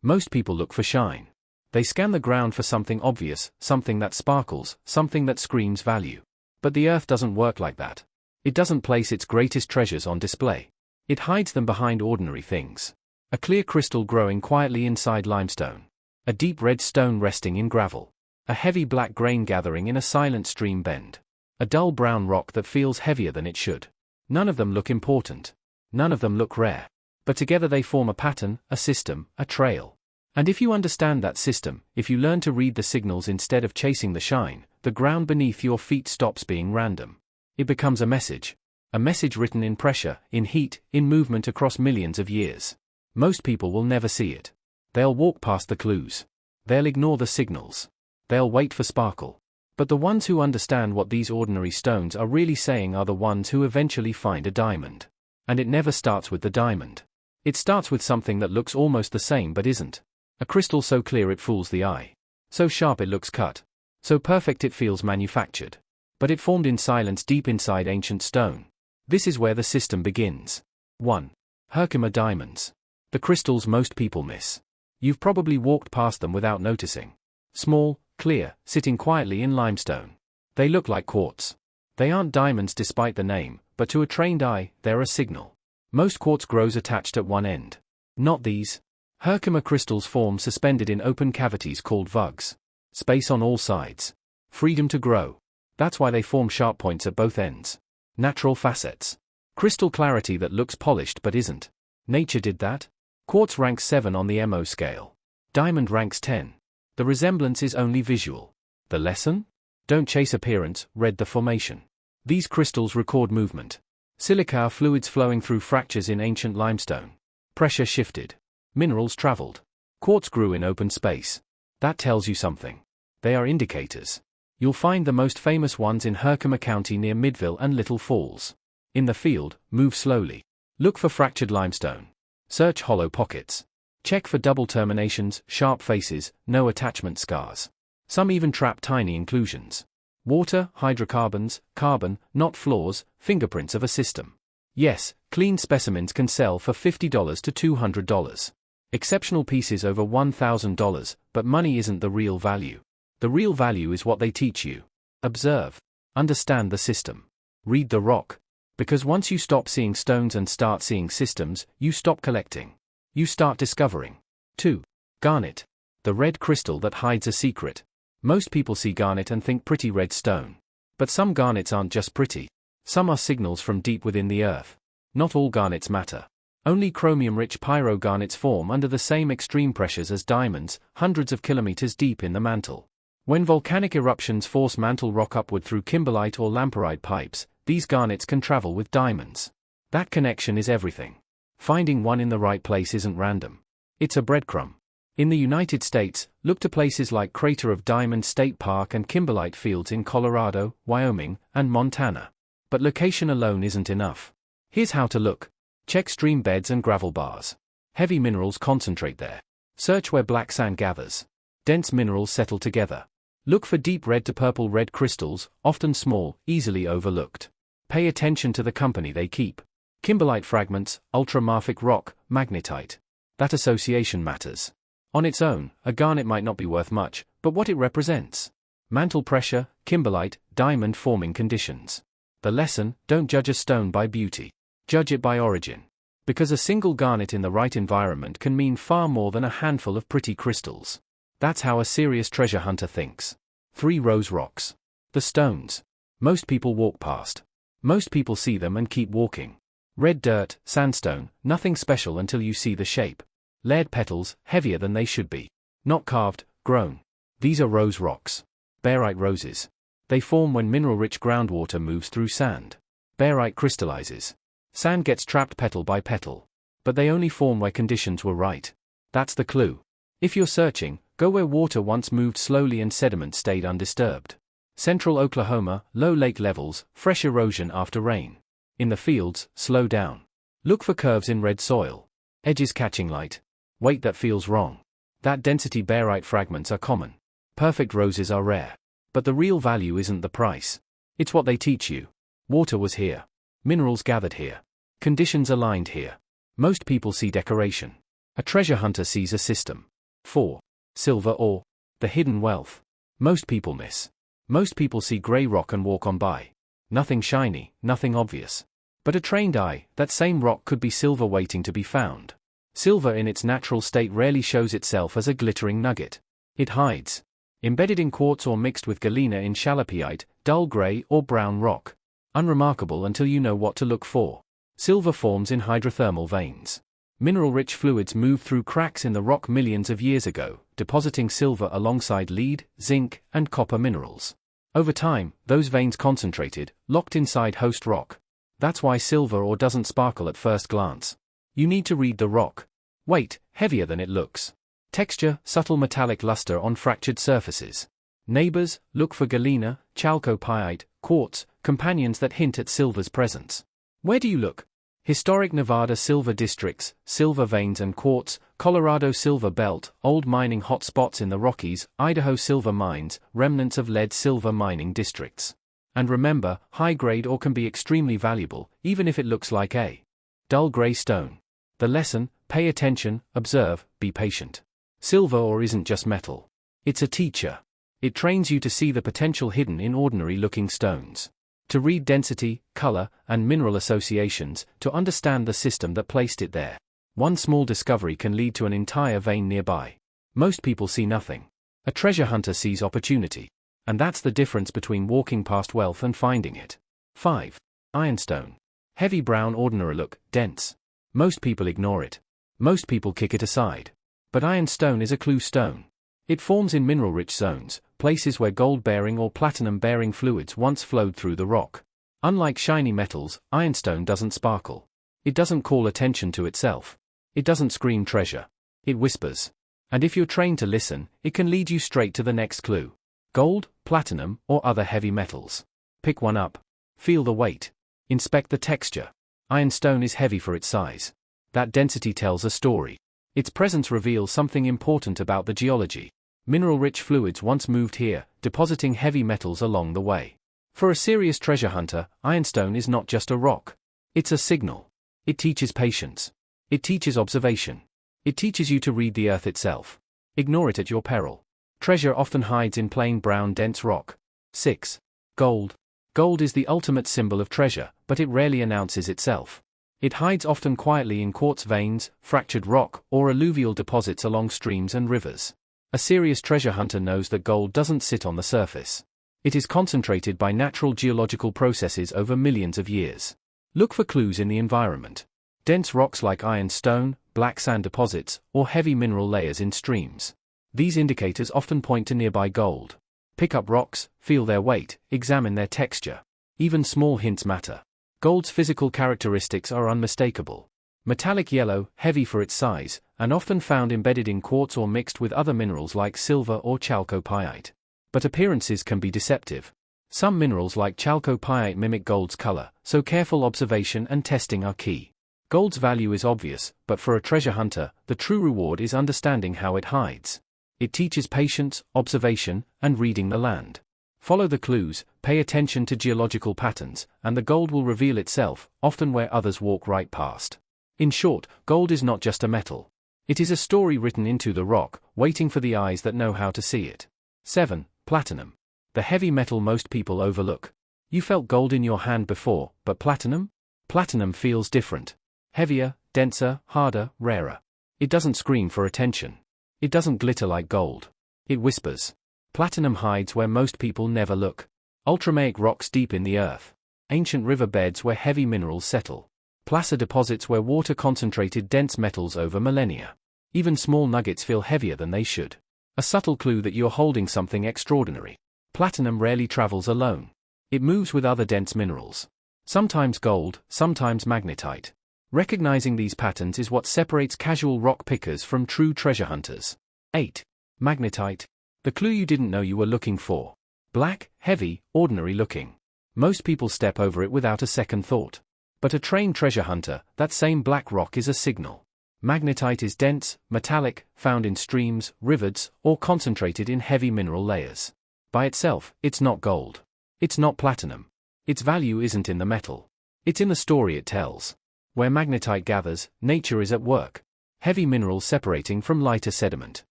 Most people look for shine. They scan the ground for something obvious, something that sparkles, something that screams value. But the earth doesn't work like that. It doesn't place its greatest treasures on display. It hides them behind ordinary things. A clear crystal growing quietly inside limestone. A deep red stone resting in gravel. A heavy black grain gathering in a silent stream bend. A dull brown rock that feels heavier than it should. None of them look important. None of them look rare. But together they form a pattern, a system, a trail. And if you understand that system, if you learn to read the signals instead of chasing the shine, the ground beneath your feet stops being random. It becomes a message. A message written in pressure, in heat, in movement across millions of years. Most people will never see it. They'll walk past the clues. They'll ignore the signals. They'll wait for sparkle. But the ones who understand what these ordinary stones are really saying are the ones who eventually find a diamond. And it never starts with the diamond. It starts with something that looks almost the same but isn't. A crystal so clear it fools the eye. So sharp it looks cut. So perfect it feels manufactured. But it formed in silence deep inside ancient stone. This is where the system begins. 1. Herkimer diamonds. The crystals most people miss. You've probably walked past them without noticing. Small, clear, sitting quietly in limestone. They look like quartz. They aren't diamonds despite the name, but to a trained eye, they're a signal. Most quartz grows attached at one end. Not these. Herkimer crystals form suspended in open cavities called vugs. Space on all sides. Freedom to grow. That's why they form sharp points at both ends. Natural facets. Crystal clarity that looks polished but isn't. Nature did that. Quartz ranks 7 on the MO scale. Diamond ranks 10. The resemblance is only visual. The lesson? Don't chase appearance, read the formation. These crystals record movement. Silica are fluids flowing through fractures in ancient limestone. Pressure shifted. Minerals traveled. Quartz grew in open space. That tells you something. They are indicators. You'll find the most famous ones in Herkimer County near Midville and Little Falls. In the field, move slowly. Look for fractured limestone. Search hollow pockets. Check for double terminations, sharp faces, no attachment scars. Some even trap tiny inclusions. Water, hydrocarbons, carbon, not flaws, fingerprints of a system. Yes, clean specimens can sell for $50 to $200. Exceptional pieces over $1,000, but money isn't the real value. The real value is what they teach you. Observe. Understand the system. Read the rock. Because once you stop seeing stones and start seeing systems, you stop collecting. You start discovering. 2. Garnet. The red crystal that hides a secret. Most people see garnet and think pretty red stone. But some garnets aren't just pretty. Some are signals from deep within the earth. Not all garnets matter. Only chromium-rich pyrogarnets form under the same extreme pressures as diamonds, hundreds of kilometers deep in the mantle. When volcanic eruptions force mantle rock upward through kimberlite or lamperite pipes, these garnets can travel with diamonds. That connection is everything. Finding one in the right place isn't random. It's a breadcrumb. In the United States, look to places like Crater of Diamond State Park and kimberlite fields in Colorado, Wyoming, and Montana. But location alone isn't enough. Here's how to look. Check stream beds and gravel bars. Heavy minerals concentrate there. Search where black sand gathers. Dense minerals settle together. Look for deep red to purple red crystals, often small, easily overlooked. Pay attention to the company they keep. Kimberlite fragments, ultramafic rock, magnetite. That association matters. On its own, a garnet might not be worth much, but what it represents. Mantle pressure, kimberlite, diamond forming conditions. The lesson, don't judge a stone by beauty. Judge it by origin. Because a single garnet in the right environment can mean far more than a handful of pretty crystals. That's how a serious treasure hunter thinks. 3 rose rocks. The stones. Most people walk past. Most people see them and keep walking. Red dirt, sandstone, nothing special until you see the shape. Layered petals, heavier than they should be. Not carved, grown. These are rose rocks. Barite roses. They form when mineral-rich groundwater moves through sand. Barite crystallizes. Sand gets trapped petal by petal. But they only form where conditions were right. That's the clue. If you're searching, go where water once moved slowly and sediment stayed undisturbed. Central Oklahoma, low lake levels, fresh erosion after rain. In the fields, slow down. Look for curves in red soil. Edges catching light. Weight that feels wrong. That density barite fragments are common. Perfect roses are rare. But the real value isn't the price. It's what they teach you. Water was here. Minerals gathered here. Conditions aligned here. Most people see decoration. A treasure hunter sees a system. 4. Silver ore. The hidden wealth. Most people miss. Most people see grey rock and walk on by. Nothing shiny, nothing obvious. But a trained eye, that same rock could be silver waiting to be found. Silver in its natural state rarely shows itself as a glittering nugget. It hides. Embedded in quartz or mixed with galena in chalcopyrite, dull grey or brown rock. Unremarkable until you know what to look for. Silver forms in hydrothermal veins. Mineral-rich fluids moved through cracks in the rock millions of years ago, depositing silver alongside lead, zinc, and copper minerals. Over time, those veins concentrated, locked inside host rock. That's why silver ore doesn't sparkle at first glance. You need to read the rock. Weight, heavier than it looks. Texture, subtle metallic luster on fractured surfaces. Neighbors, look for galena, chalcopyrite, quartz, companions that hint at silver's presence. Where do you look? Historic Nevada silver districts, silver veins and quartz, Colorado silver belt, old mining hotspots in the Rockies, Idaho silver mines, remnants of lead silver mining districts. And remember, high-grade ore can be extremely valuable, even if it looks like a dull gray stone. The lesson: pay attention, observe, be patient. Silver ore isn't just metal. It's a teacher. It trains you to see the potential hidden in ordinary-looking stones. To read density, color, and mineral associations, to understand the system that placed it there. One small discovery can lead to an entire vein nearby. Most people see nothing. A treasure hunter sees opportunity. And that's the difference between walking past wealth and finding it. 5. Ironstone. Heavy brown ordinary look, dense. Most people ignore it. Most people kick it aside. But ironstone is a clue stone. It forms in mineral-rich zones, places where gold-bearing or platinum-bearing fluids once flowed through the rock. Unlike shiny metals, ironstone doesn't sparkle. It doesn't call attention to itself. It doesn't scream treasure. It whispers. And if you're trained to listen, it can lead you straight to the next clue. Gold, platinum, or other heavy metals. Pick one up. Feel the weight. Inspect the texture. Ironstone is heavy for its size. That density tells a story. Its presence reveals something important about the geology. Mineral-rich fluids once moved here, depositing heavy metals along the way. For a serious treasure hunter, ironstone is not just a rock. It's a signal. It teaches patience. It teaches observation. It teaches you to read the earth itself. Ignore it at your peril. Treasure often hides in plain brown dense rock. 6. Gold. Gold is the ultimate symbol of treasure, but it rarely announces itself. It hides often quietly in quartz veins, fractured rock, or alluvial deposits along streams and rivers. A serious treasure hunter knows that gold doesn't sit on the surface. It is concentrated by natural geological processes over millions of years. Look for clues in the environment. Dense rocks like ironstone, black sand deposits, or heavy mineral layers in streams. These indicators often point to nearby gold. Pick up rocks, feel their weight, examine their texture. Even small hints matter. Gold's physical characteristics are unmistakable. Metallic yellow, heavy for its size, and often found embedded in quartz or mixed with other minerals like silver or chalcopyrite. But appearances can be deceptive. Some minerals like chalcopyrite mimic gold's color, so careful observation and testing are key. Gold's value is obvious, but for a treasure hunter, the true reward is understanding how it hides. It teaches patience, observation, and reading the land. Follow the clues, pay attention to geological patterns, and the gold will reveal itself, often where others walk right past. In short, gold is not just a metal. It is a story written into the rock, waiting for the eyes that know how to see it. 7. Platinum. The heavy metal most people overlook. You felt gold in your hand before, but platinum? Platinum feels different. Heavier, denser, harder, rarer. It doesn't scream for attention. It doesn't glitter like gold. It whispers. Platinum hides where most people never look. Ultramafic rocks deep in the earth. Ancient river beds where heavy minerals settle. Placer deposits where water concentrated dense metals over millennia. Even small nuggets feel heavier than they should. A subtle clue that you're holding something extraordinary. Platinum rarely travels alone. It moves with other dense minerals. Sometimes gold, sometimes magnetite. Recognizing these patterns is what separates casual rock pickers from true treasure hunters. 8. Magnetite. The clue you didn't know you were looking for. Black, heavy, ordinary looking. Most people step over it without a second thought. But a trained treasure hunter, that same black rock is a signal. Magnetite is dense, metallic, found in streams, rivers, or concentrated in heavy mineral layers. By itself, it's not gold. It's not platinum. Its value isn't in the metal. It's in the story it tells. Where magnetite gathers, nature is at work. Heavy minerals separating from lighter sediment.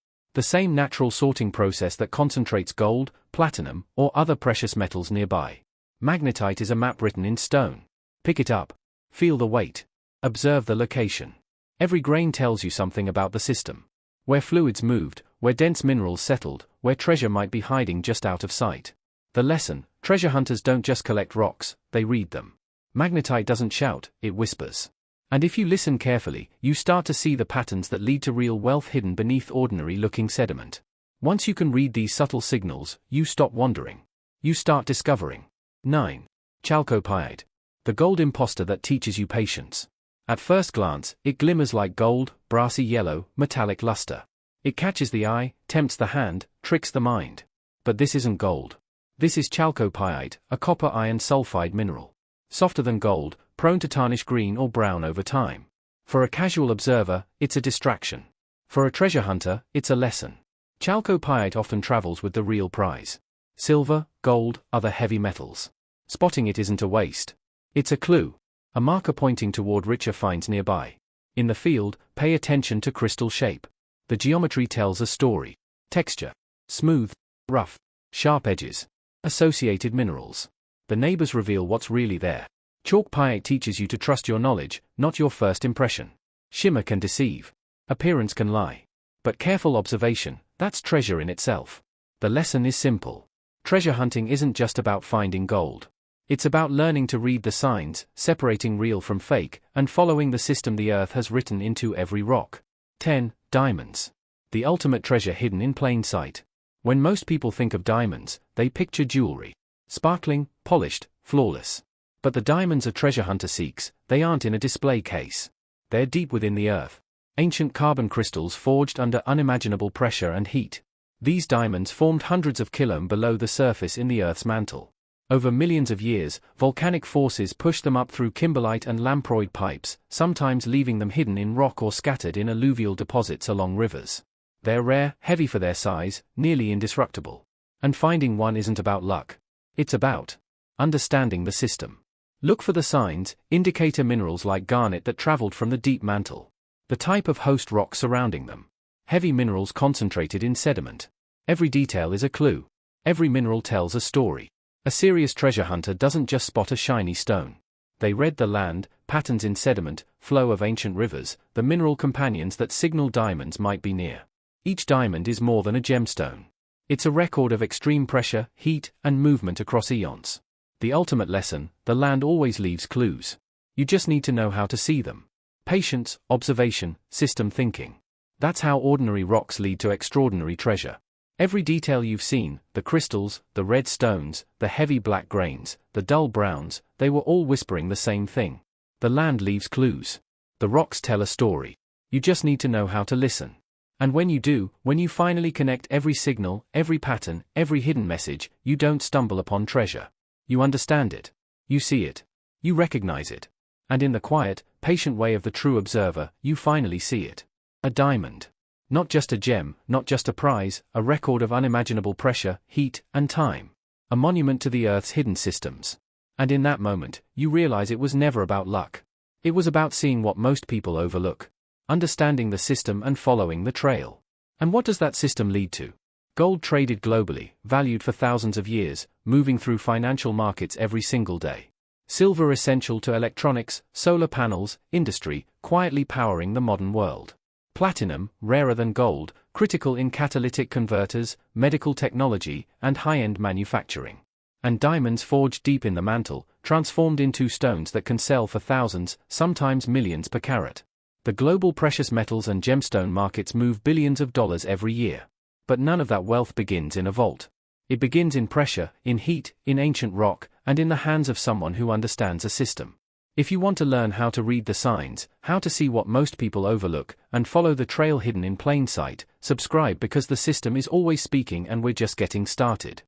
The same natural sorting process that concentrates gold, platinum, or other precious metals nearby. Magnetite is a map written in stone. Pick it up. Feel the weight. Observe the location. Every grain tells you something about the system. Where fluids moved, where dense minerals settled, where treasure might be hiding just out of sight. The lesson: treasure hunters don't just collect rocks, they read them. Magnetite doesn't shout, it whispers. And if you listen carefully, you start to see the patterns that lead to real wealth hidden beneath ordinary-looking sediment. Once you can read these subtle signals, you stop wandering. You start discovering. 9. Chalcopyrite. The gold imposter that teaches you patience. At first glance, it glimmers like gold, brassy yellow, metallic luster. It catches the eye, tempts the hand, tricks the mind. But this isn't gold. This is chalcopyrite, a copper-iron sulfide mineral. Softer than gold, prone to tarnish green or brown over time. For a casual observer, it's a distraction. For a treasure hunter, it's a lesson. Chalcopyrite often travels with the real prize. Silver, gold, other heavy metals. Spotting it isn't a waste. It's a clue. A marker pointing toward richer finds nearby. In the field, pay attention to crystal shape. The geometry tells a story. Texture. Smooth, rough, sharp edges. Associated minerals. The neighbors reveal what's really there. Chalcopyrite teaches you to trust your knowledge, not your first impression. Shimmer can deceive. Appearance can lie. But careful observation, that's treasure in itself. The lesson is simple. Treasure hunting isn't just about finding gold. It's about learning to read the signs, separating real from fake, and following the system the earth has written into every rock. 10. Diamonds. The ultimate treasure hidden in plain sight. When most people think of diamonds, they picture jewelry. Sparkling, polished, flawless. But the diamonds a treasure hunter seeks, they aren't in a display case. They're deep within the earth. Ancient carbon crystals forged under unimaginable pressure and heat. These diamonds formed hundreds of kilometers below the surface in the Earth's mantle. Over millions of years, volcanic forces pushed them up through kimberlite and lamproid pipes, sometimes leaving them hidden in rock or scattered in alluvial deposits along rivers. They're rare, heavy for their size, nearly indestructible. And finding one isn't about luck. It's about understanding the system. Look for the signs, indicator minerals like garnet that traveled from the deep mantle. The type of host rock surrounding them. Heavy minerals concentrated in sediment. Every detail is a clue. Every mineral tells a story. A serious treasure hunter doesn't just spot a shiny stone. They read the land, patterns in sediment, flow of ancient rivers, the mineral companions that signal diamonds might be near. Each diamond is more than a gemstone. It's a record of extreme pressure, heat, and movement across eons. The ultimate lesson: the land always leaves clues. You just need to know how to see them. Patience, observation, system thinking. That's how ordinary rocks lead to extraordinary treasure. Every detail you've seen, the crystals, the red stones, the heavy black grains, the dull browns, they were all whispering the same thing. The land leaves clues. The rocks tell a story. You just need to know how to listen. And when you do, when you finally connect every signal, every pattern, every hidden message, you don't stumble upon treasure. You understand it. You see it. You recognize it. And in the quiet, patient way of the true observer, you finally see it. A diamond. Not just a gem, not just a prize, a record of unimaginable pressure, heat, and time. A monument to the Earth's hidden systems. And in that moment, you realize it was never about luck. It was about seeing what most people overlook. Understanding the system and following the trail. And what does that system lead to? Gold traded globally, valued for thousands of years, moving through financial markets every single day. Silver essential to electronics, solar panels, industry, quietly powering the modern world. Platinum, rarer than gold, critical in catalytic converters, medical technology, and high-end manufacturing. And diamonds forged deep in the mantle, transformed into stones that can sell for thousands, sometimes millions per carat. The global precious metals and gemstone markets move billions of dollars every year. But none of that wealth begins in a vault. It begins in pressure, in heat, in ancient rock, and in the hands of someone who understands a system. If you want to learn how to read the signs, how to see what most people overlook, and follow the trail hidden in plain sight, subscribe, because the system is always speaking and we're just getting started.